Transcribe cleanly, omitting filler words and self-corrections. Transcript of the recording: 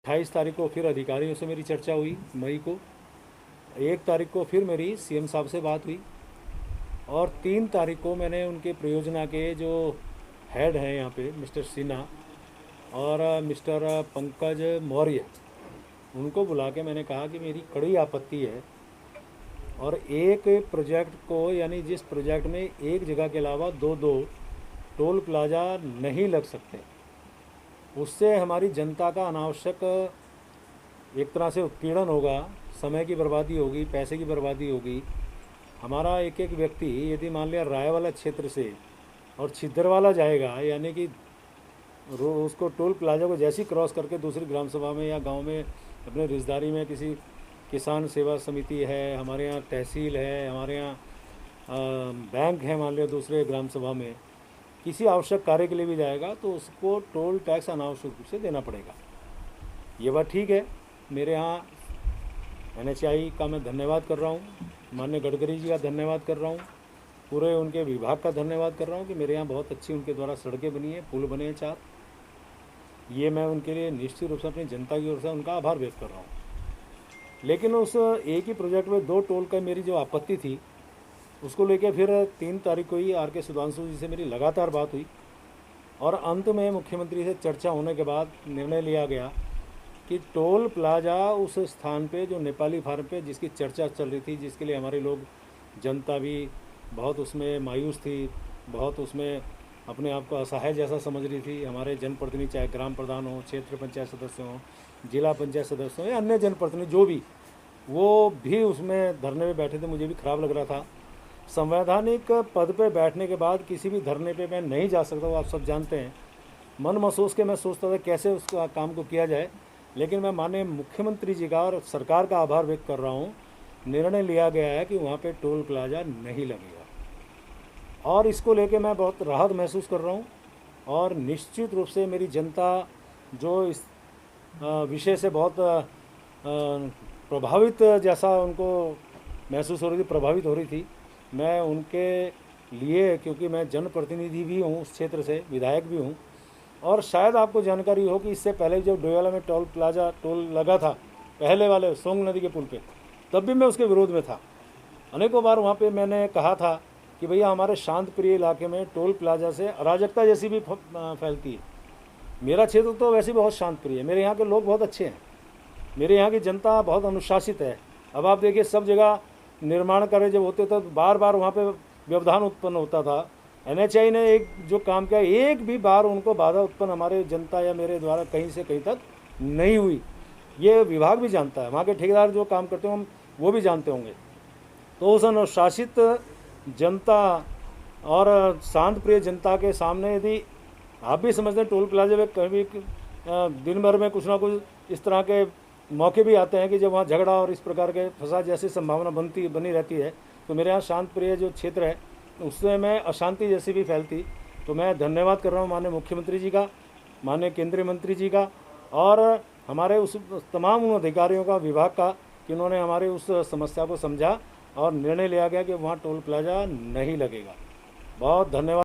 28 तारीख को फिर अधिकारियों से मेरी चर्चा हुई मई को। 1 तारीख को फिर मेरी सीएम साहब से बात हुई और 3 तारीख को मैंने उनके परियोजना के जो हेड हैं यहाँ पे मिस्टर सिन्हा और मिस्टर पंकज मौर्य, उनको बुला के मैंने कहा कि मेरी कड़ी आपत्ति है और एक प्रोजेक्ट को, यानी जिस प्रोजेक्ट में एक जगह के अलावा दो टोल प्लाजा नहीं लग सकते, उससे हमारी जनता का अनावश्यक एक तरह से उत्पीड़न होगा, समय की बर्बादी होगी, पैसे की बर्बादी होगी। हमारा एक एक व्यक्ति यदि मान लिया राय वाला क्षेत्र से और छिद्रवाला जाएगा, यानी कि उसको टोल प्लाजा को जैसे ही क्रॉस करके दूसरी ग्राम सभा में या गांव में अपने रिश्तेदारी में किसी किसान सेवा समिति है, हमारे यहाँ तहसील है, हमारे यहाँ बैंक है, मान लिया दूसरे ग्राम सभा में किसी आवश्यक कार्य के लिए भी जाएगा तो उसको टोल टैक्स अनावश्यक रूप से देना पड़ेगा। ये बात ठीक है। मेरे यहाँ NHAI का मैं धन्यवाद कर रहा हूँ, माननीय गडकरी जी का धन्यवाद कर रहा हूँ, पूरे उनके विभाग का धन्यवाद कर रहा हूँ कि मेरे यहाँ बहुत अच्छी उनके द्वारा सड़कें बनी हैं, पुल बने हैं 4। ये मैं उनके लिए निश्चित रूप से अपनी जनता की ओर से उनका आभार व्यक्त कर रहा हूँ। लेकिन उस एक ही प्रोजेक्ट में 2 टोल का मेरी जो आपत्ति थी उसको लेकर फिर 3 तारीख को ही RK सुधांशु जी से मेरी लगातार बात हुई और अंत में मुख्यमंत्री से चर्चा होने के बाद निर्णय लिया गया कि टोल प्लाजा उस स्थान पे जो नेपाली फार्म पे जिसकी चर्चा चल रही थी, जिसके लिए हमारे लोग जनता भी बहुत उसमें मायूस थी, बहुत उसमें अपने आप को असहाय जैसा समझ रही थी। हमारे जनप्रतिनिधि चाहे ग्राम प्रधान हो, क्षेत्र पंचायत सदस्य हों, जिला पंचायत सदस्य हों या अन्य जनप्रतिनिधि जो भी, वो भी उसमें धरने पे बैठे थे। मुझे भी खराब लग रहा था। संवैधानिक पद पे बैठने के बाद किसी भी धरने पे मैं नहीं जा सकता, वो आप सब जानते हैं। मन महसूस के मैं सोचता था कैसे उस काम को किया जाए, लेकिन मैं माननीय मुख्यमंत्री जी का और सरकार का आभार व्यक्त कर रहा हूँ। निर्णय लिया गया है कि वहाँ पे टोल प्लाजा नहीं लगेगा और इसको लेके मैं बहुत राहत महसूस कर रहा हूँ और निश्चित रूप से मेरी जनता जो इस विषय से बहुत प्रभावित जैसा उनको महसूस हो रही थी, प्रभावित हो रही थी, मैं उनके लिए, क्योंकि मैं जनप्रतिनिधि भी हूँ उस क्षेत्र से, विधायक भी हूँ और शायद आपको जानकारी हो कि इससे पहले जब डोयाला में टोल लगा था पहले वाले सोंग नदी के पुल पे, तब भी मैं उसके विरोध में था। अनेकों बार वहाँ पे मैंने कहा था कि भैया हमारे शांत प्रिय इलाके में टोल प्लाजा से अराजकता जैसी भी फैलती है। मेरा क्षेत्र तो वैसे बहुत शांत प्रिय है, मेरे यहाँ के लोग बहुत अच्छे हैं, मेरे यहाँ की जनता बहुत अनुशासित है। अब आप देखिए सब जगह निर्माण कार्य जब होते तो बार बार वहाँ पे व्यवधान उत्पन्न होता था। NHAI ने एक जो काम किया, एक भी बार उनको बाधा उत्पन्न हमारे जनता या मेरे द्वारा कहीं से कहीं तक नहीं हुई। ये विभाग भी जानता है, वहाँ के ठेकेदार जो काम करते हैं वो भी जानते होंगे। तो उस अनुशासित जनता और शांत प्रिय जनता के सामने यदि आप भी समझते हैं टोल प्लाजा में कभी दिन भर में कुछ ना कुछ इस तरह के मौके भी आते हैं कि जब वहाँ झगड़ा और इस प्रकार के फसाद जैसी संभावना बनी रहती है, तो मेरे यहाँ शांत प्रिय जो क्षेत्र है उससे में अशांति जैसी भी फैलती। तो मैं धन्यवाद कर रहा हूँ माननीय मुख्यमंत्री जी का, माननीय केंद्रीय मंत्री जी का और हमारे उस तमाम उन अधिकारियों का, विभाग का, कि उन्होंने हमारे उस समस्या को समझा और निर्णय लिया गया कि वहाँ टोल प्लाजा नहीं लगेगा। बहुत धन्यवाद।